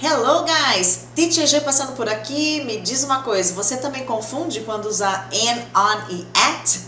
Hello guys! Teacher G passando por aqui. Me diz uma coisa, você também confunde quando usar an, on e at?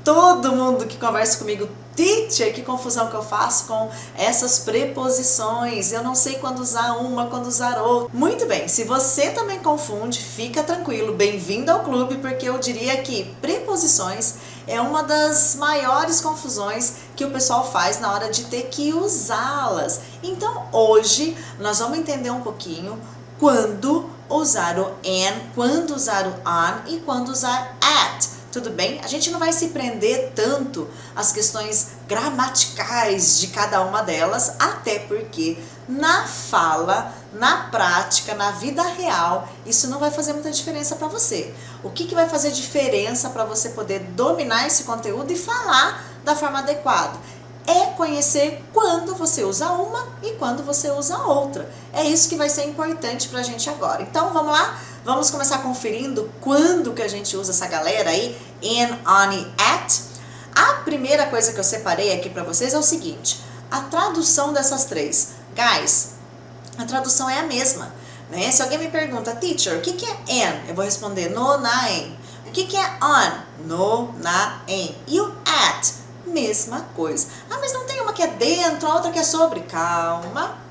Todo mundo que conversa comigo, teacher, que confusão que eu faço com essas preposições. Eu não sei quando usar uma, quando usar outra. Muito bem, se você também confunde, fica tranquilo, bem-vindo ao clube, porque eu diria que preposições é uma das maiores confusões que o pessoal faz na hora de ter que usá-las. Então hoje nós vamos entender um pouquinho quando usar o an, quando usar o on e quando usar at. Tudo bem? A gente não vai se prender tanto às questões gramaticais de cada uma delas, até porque na fala, na prática, na vida real, isso não vai fazer muita diferença para você. O que vai fazer diferença para você poder dominar esse conteúdo e falar da forma adequada? É conhecer quando você usa uma e quando você usa outra. É isso que vai ser importante pra gente agora. Então vamos lá? Vamos começar conferindo quando que a gente usa essa galera aí, in, on e at. A primeira coisa que eu separei aqui pra vocês é o seguinte, a tradução dessas três. Guys, a tradução é a mesma, né? Se alguém me pergunta, teacher, o que é an? Eu vou responder no, na, em. O que é on? No, na, em. E o at? Mesma coisa. Ah, mas não tem uma que é dentro, a outra que é sobre. Calma.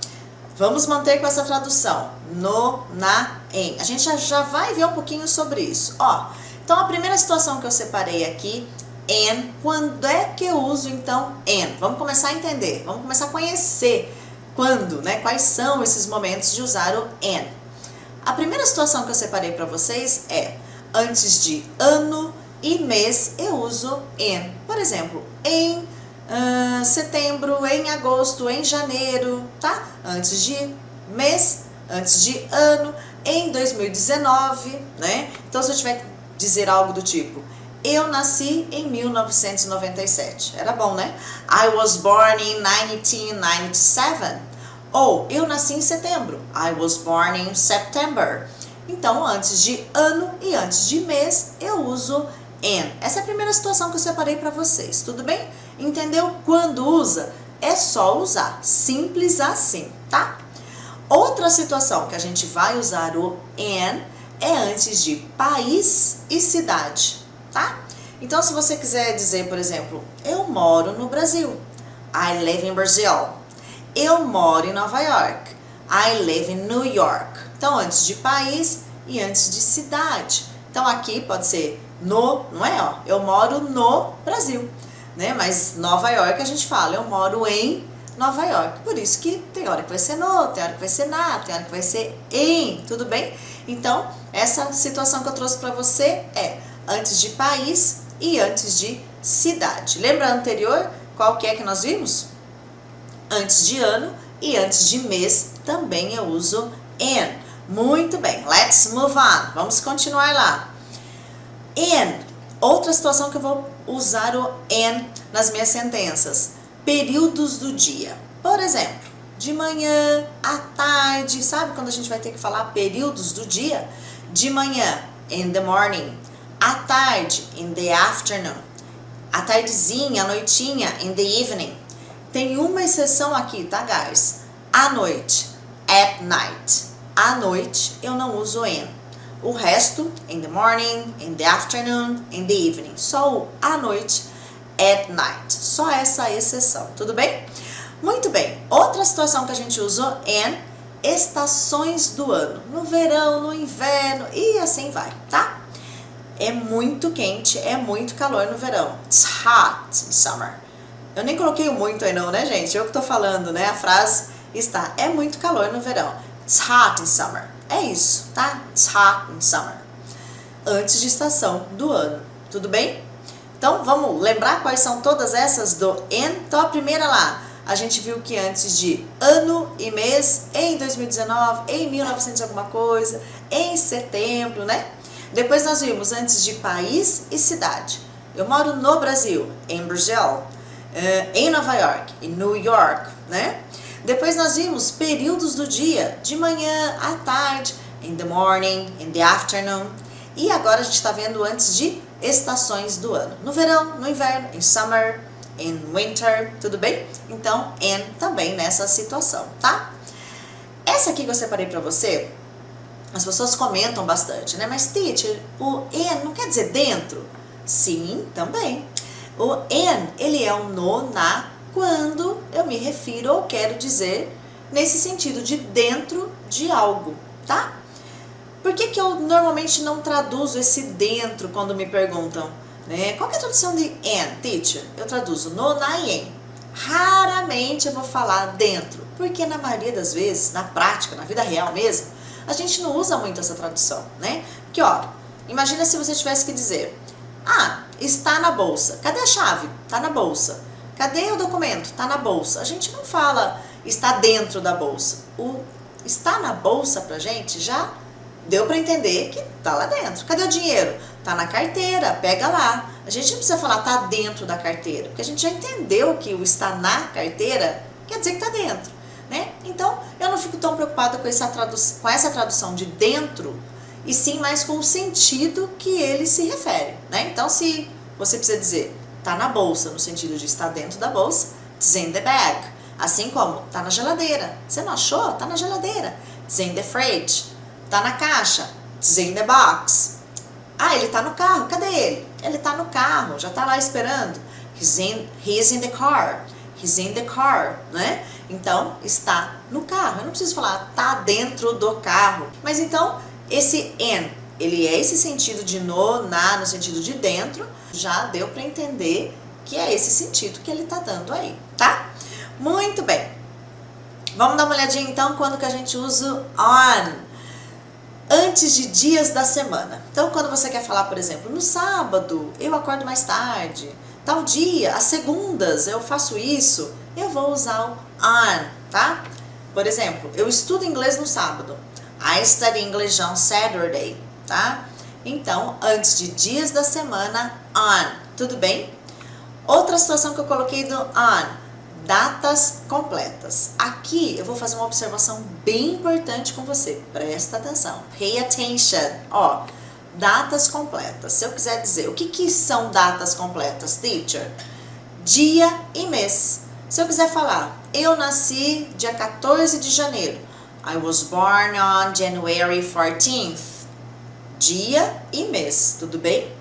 Vamos manter com essa tradução. No, na, em. A gente já vai ver um pouquinho sobre isso. Ó, então a primeira situação que eu separei aqui, an. Quando é que eu uso então an? Vamos começar a entender. Vamos começar a conhecer quando, né? Quais são esses momentos de usar o an. A primeira situação que eu separei para vocês é antes de ano e mês eu uso in. Por exemplo, em setembro, em agosto, em janeiro, tá? Antes de mês, antes de ano, em 2019, né? Então se eu tiver que dizer algo do tipo, eu nasci em 1997. Era bom, né? I was born in 1997. Ou eu nasci em setembro. I was born in September. Então, antes de ano e antes de mês, eu uso an. Essa é a primeira situação que eu separei para vocês, tudo bem? Entendeu? Quando usa, é só usar, simples assim, tá? Outra situação que a gente vai usar o an é antes de país e cidade, tá? Então, se você quiser dizer, por exemplo, eu moro no Brasil, I live in Brazil. Eu moro em Nova York, I live in New York. Então, antes de país e antes de cidade. Então, aqui pode ser no, não é? Ó, eu moro no Brasil, né? Mas Nova York a gente fala, eu moro em Nova York. Por isso que tem hora que vai ser no, tem hora que vai ser na, tem hora que vai ser em, tudo bem? Então, essa situação que eu trouxe para você é antes de país e antes de cidade. Lembra a anterior? Qual que é que nós vimos? Antes de ano e antes de mês também eu uso an. Muito bem, let's move on. Vamos continuar lá. In, outra situação que eu vou usar o an nas minhas sentenças. Períodos do dia. Por exemplo, de manhã, à tarde, sabe quando a gente vai ter que falar períodos do dia? De manhã, in the morning. À tarde, in the afternoon. À tardezinha, à noitinha, in the evening. Tem uma exceção aqui, tá, guys? À noite, at night. À noite, eu não uso an. O resto, in the morning, in the afternoon, in the evening. Só o à noite, at night. Só essa exceção, tudo bem? Muito bem. Outra situação que a gente usou an, estações do ano. No verão, no inverno e assim vai, tá? É muito quente, é muito calor no verão. It's hot in summer. Eu nem coloquei o muito aí não, né, gente? Eu que tô falando, né? A frase está, é muito calor no verão. It's hot in summer. É isso, tá? It's hot in summer. Antes de estação do ano, tudo bem? Então, vamos lembrar quais são todas essas do an? Então, a primeira lá, a gente viu que antes de ano e mês, em 2019, em 1900 alguma coisa, em setembro, né? Depois nós vimos antes de país e cidade. Eu moro no Brasil, em Brazil. Em Nova York, em New York, né? Depois nós vimos períodos do dia, de manhã, à tarde, in the morning, in the afternoon. E agora a gente está vendo antes de estações do ano. No verão, no inverno, in summer, in winter, tudo bem? Então, and também nessa situação, tá? Essa aqui que eu separei pra você, as pessoas comentam bastante, né? Mas, teacher, o and não quer dizer dentro? Sim, também. O and, ele é um no, na, quando eu me refiro ou quero dizer nesse sentido de dentro de algo, tá? Por que que eu normalmente não traduzo esse dentro quando me perguntam, né? Qual que é a tradução de and, teacher? Eu traduzo no, na e em. Raramente eu vou falar dentro, porque na maioria das vezes, na prática, na vida real mesmo, a gente não usa muito essa tradução, né? Porque, ó, imagina se você tivesse que dizer, está na bolsa. Cadê a chave? Tá na bolsa. Cadê o documento? Tá na bolsa. A gente não fala está dentro da bolsa. O está na bolsa pra gente já deu pra entender que tá lá dentro. Cadê o dinheiro? Tá na carteira, pega lá. A gente não precisa falar tá dentro da carteira, porque a gente já entendeu que o está na carteira quer dizer que tá dentro, né? Então, eu não fico tão preocupada com essa tradução de dentro, e sim mais com o sentido que ele se refere, né? Então, se você precisa dizer tá na bolsa, no sentido de estar dentro da bolsa, it's in the bag. Assim como tá na geladeira. Você não achou? Tá na geladeira. It's in the fridge. Tá na caixa. It's in the box. Ele tá no carro. Cadê ele? Ele tá no carro. Já tá lá esperando. He's in the car. He's in the car, né? Então, está no carro. Eu não preciso falar tá dentro do carro. Mas então, esse in, ele é esse sentido de no, na, no sentido de dentro. Já deu para entender que é esse sentido que ele tá dando aí, tá? Muito bem. Vamos dar uma olhadinha então quando que a gente usa on. Antes de dias da semana. Então, quando você quer falar, por exemplo, no sábado eu acordo mais tarde, tal dia, às segundas eu faço isso, eu vou usar o on, tá? Por exemplo, eu estudo inglês no sábado. I study English on Saturday, tá? Então, antes de dias da semana, on. Tudo bem? Outra situação que eu coloquei do on, datas completas. Aqui eu vou fazer uma observação bem importante com você. Presta atenção. Pay attention. Ó, datas completas. Se eu quiser dizer, o que são datas completas, teacher? Dia e mês. Se eu quiser falar, eu nasci dia 14 de janeiro. I was born on January 14th. Dia e mês, tudo bem?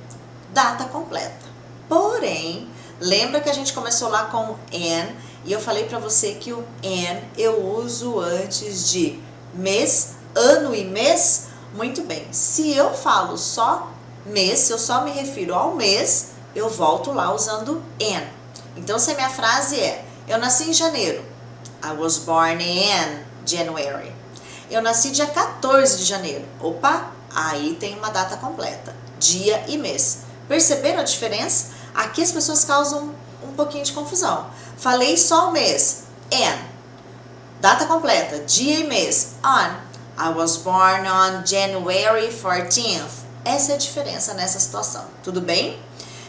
Data completa. Porém, lembra que a gente começou lá com o and e eu falei pra você que o and eu uso antes de mês, ano e mês? Muito bem, se eu falo só mês, se eu só me refiro ao mês, eu volto lá usando and. Então, se a minha frase é, eu nasci em janeiro, I was born in January. Eu nasci dia 14 de janeiro, opa, aí tem uma data completa, dia e mês. Perceberam a diferença? Aqui as pessoas causam um pouquinho de confusão. Falei só o mês, and. Data completa, dia e mês, on. I was born on January 14th. Essa é a diferença nessa situação, tudo bem?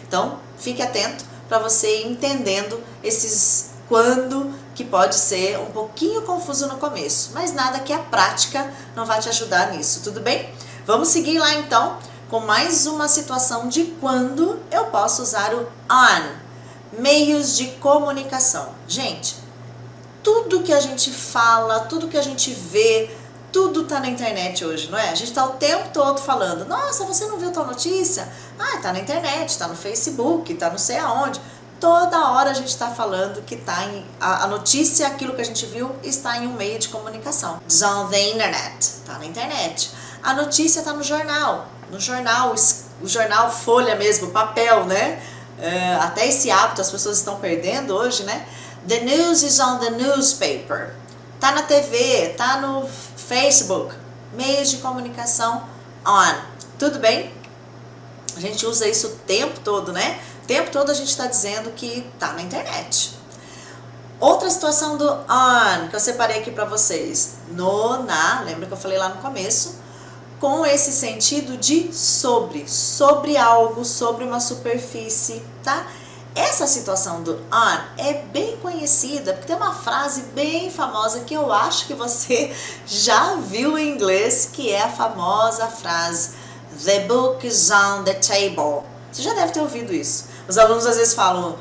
Então, fique atento para você ir entendendo esses quando que pode ser um pouquinho confuso no começo, mas nada que a prática não vai te ajudar nisso, tudo bem? Vamos seguir lá então com mais uma situação de quando eu posso usar o on. Meios de comunicação. Gente, tudo que a gente fala, tudo que a gente vê, tudo tá na internet hoje, não é? A gente tá o tempo todo falando, nossa, você não viu tal notícia? Tá na internet, tá no Facebook, tá não sei aonde. Toda hora a gente está falando que a notícia, aquilo que a gente viu, está em um meio de comunicação. It's on the internet, está na internet. A notícia está no jornal, o jornal Folha mesmo, papel, né? Até esse hábito as pessoas estão perdendo hoje, né? The news is on the newspaper. Tá na TV, tá no Facebook. Meios de comunicação on. Tudo bem? A gente usa isso o tempo todo, né? O tempo todo a gente está dizendo que tá na internet. Outra situação do on, que eu separei aqui para vocês. No, na, lembra que eu falei lá no começo? Com esse sentido de sobre algo, sobre uma superfície, tá? Essa situação do on é bem conhecida, porque tem uma frase bem famosa que eu acho que você já viu em inglês, que é a famosa frase The book is on the table. Você já deve ter ouvido isso. Os alunos às vezes falam,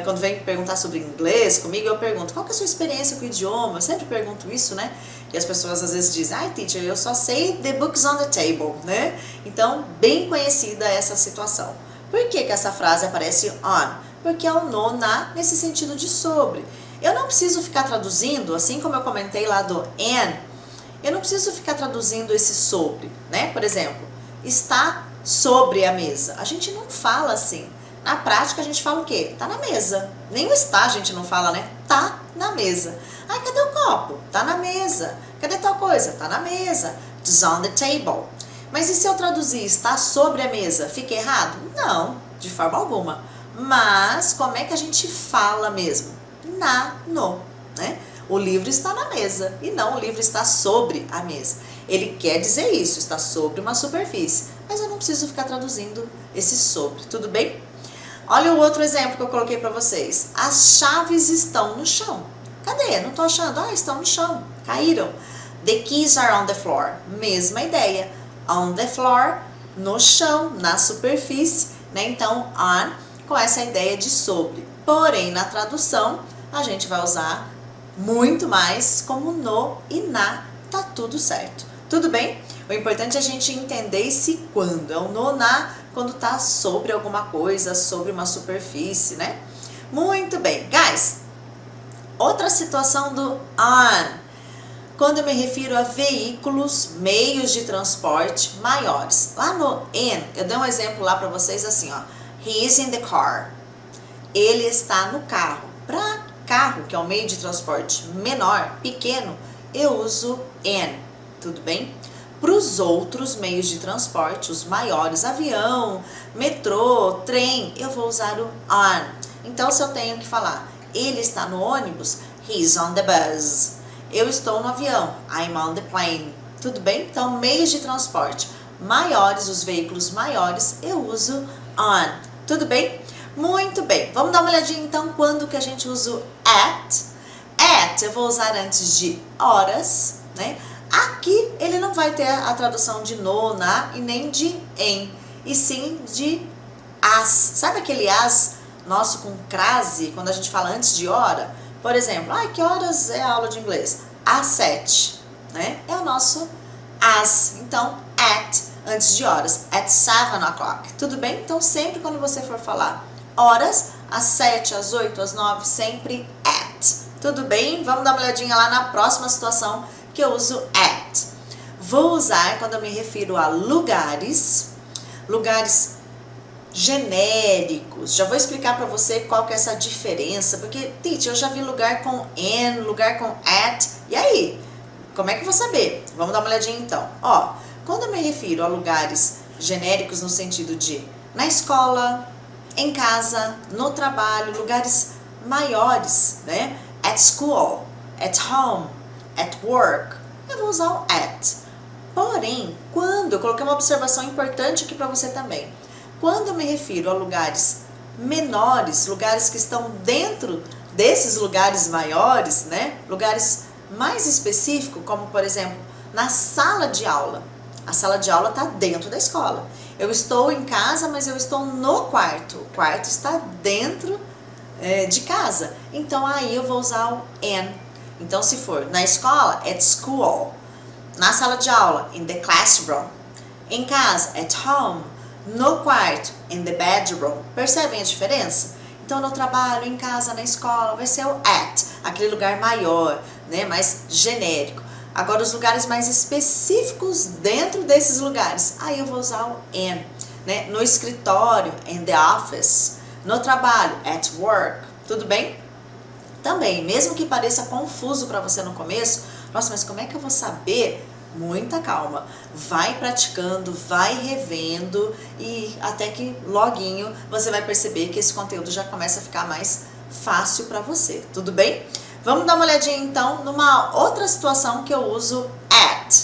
quando vem perguntar sobre inglês comigo, eu pergunto, qual que é a sua experiência com o idioma? Eu sempre pergunto isso, né? E as pessoas às vezes dizem, ai teacher, eu só sei the books on the table, né? Então, bem conhecida essa situação. Por que que essa frase aparece on? Porque é o no, na, nesse sentido de sobre. Eu não preciso ficar traduzindo, assim como eu comentei lá do and, eu não preciso ficar traduzindo esse sobre, né? Por exemplo, está sobre a mesa. A gente não fala assim. Na prática a gente fala o quê? Tá na mesa. Nem o está a gente não fala, né? Tá na mesa. Ah, cadê o copo? Tá na mesa. Cadê tal coisa? Tá na mesa. It's on the table. Mas e se eu traduzir está sobre a mesa? Fica errado? Não, de forma alguma. Mas como é que a gente fala mesmo? Na, no, né? O livro está na mesa e não o livro está sobre a mesa. Ele quer dizer isso, está sobre uma superfície. Mas eu não preciso ficar traduzindo esse sobre, tudo bem? Olha o outro exemplo que eu coloquei para vocês. As chaves estão no chão. Cadê? Não estou achando. Ah, estão no chão. Caíram. The keys are on the floor. Mesma ideia. On the floor, no chão, na superfície, né? Então, on, com essa ideia de sobre. Porém, na tradução, a gente vai usar muito mais como no e na. Tá tudo certo. Tudo bem? O importante é a gente entender esse quando. É o no, na, quando tá sobre alguma coisa, sobre uma superfície, né? Muito bem. Guys, outra situação do on. Quando eu me refiro a veículos, meios de transporte maiores. Lá no in, eu dei um exemplo lá para vocês assim, ó. He is in the car. Ele está no carro. Para carro, que é um meio de transporte menor, pequeno, eu uso in. Tudo bem? Para os outros meios de transporte, os maiores, avião, metrô, trem, eu vou usar o on. Então, se eu tenho que falar, ele está no ônibus, he's on the bus. Eu estou no avião, I'm on the plane. Tudo bem? Então, meios de transporte maiores, os veículos maiores, eu uso on. Tudo bem? Muito bem. Vamos dar uma olhadinha então quando que a gente usa o at. At eu vou usar antes de horas, né? Aqui ele não vai ter a tradução de no, na e nem de em, e sim de as. Sabe aquele as nosso com crase, quando a gente fala antes de hora? Por exemplo, que horas é a aula de inglês? Às 7, né? É o nosso as. Então, at, antes de horas. At 7 o'clock. Tudo bem? Então, sempre quando você for falar horas, às 7, às 8, às 9, sempre at. Tudo bem? Vamos dar uma olhadinha lá na próxima situação que eu uso at. Vou usar quando eu me refiro a lugares, lugares genéricos. Já vou explicar para você qual que é essa diferença, porque, teacher, eu já vi lugar com in, lugar com at, e aí? Como é que eu vou saber? Vamos dar uma olhadinha então. Ó, quando eu me refiro a lugares genéricos no sentido de na escola, em casa, no trabalho, lugares maiores, né? At school, at home, at work, eu vou usar o at. Porém, quando, eu coloquei uma observação importante aqui para você também. Quando eu me refiro a lugares menores, lugares que estão dentro desses lugares maiores, né? Lugares mais específicos, como por exemplo, na sala de aula. A sala de aula está dentro da escola. Eu estou em casa, mas eu estou no quarto. O quarto está dentro de casa. Então aí eu vou usar o in. Então se for na escola, at school. Na sala de aula, in the classroom. Em casa, at home. No quarto, in the bedroom. Percebem a diferença? Então no trabalho, em casa, na escola, vai ser o at, aquele lugar maior, né, mais genérico. Agora os lugares mais específicos dentro desses lugares, aí eu vou usar o in, né? No escritório, in the office. No trabalho, at work. Tudo bem? Também, mesmo que pareça confuso para você no começo, nossa, mas como é que eu vou saber? Muita calma, vai praticando, vai revendo e até que loguinho você vai perceber que esse conteúdo já começa a ficar mais fácil para você, tudo bem? Vamos dar uma olhadinha então numa outra situação que eu uso at,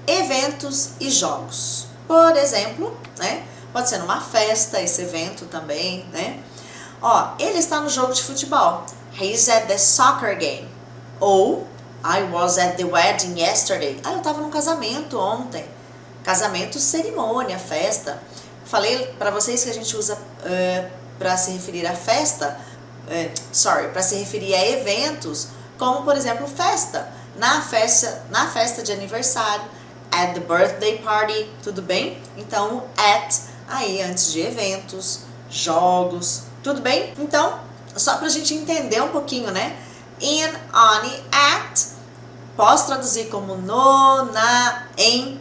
eventos e jogos. Por exemplo, né? Pode ser numa festa esse evento também, né? Ó, ele está no jogo de futebol, he's at the soccer game. Ou I was at the wedding yesterday. Eu estava num casamento ontem. Casamento, cerimônia, festa. Falei para vocês que a gente usa para se referir a festa, para se referir a eventos, como por exemplo festa. na festa de aniversário, at the birthday party, tudo bem? Então, at aí antes de eventos, jogos, tudo bem? Então, só pra gente entender um pouquinho, né? In, on e at, posso traduzir como no, na, em.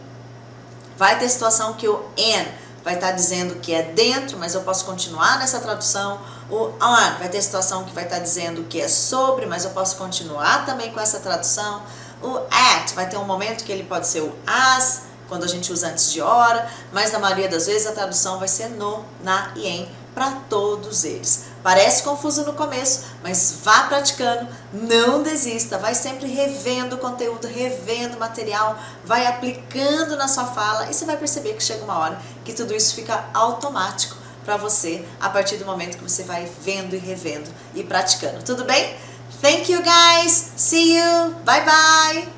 Vai ter situação que o in vai estar dizendo que é dentro, mas eu posso continuar nessa tradução. O on vai ter situação que vai estar dizendo que é sobre, mas eu posso continuar também com essa tradução. O at vai ter um momento que ele pode ser o as, quando a gente usa antes de hora, mas na maioria das vezes a tradução vai ser no, na e em para todos eles. Parece confuso no começo, mas vá praticando, não desista, vai sempre revendo o conteúdo, revendo o material, vai aplicando na sua fala e você vai perceber que chega uma hora que tudo isso fica automático para você a partir do momento que você vai vendo e revendo e praticando. Tudo bem? Thank you guys. See you. Bye bye.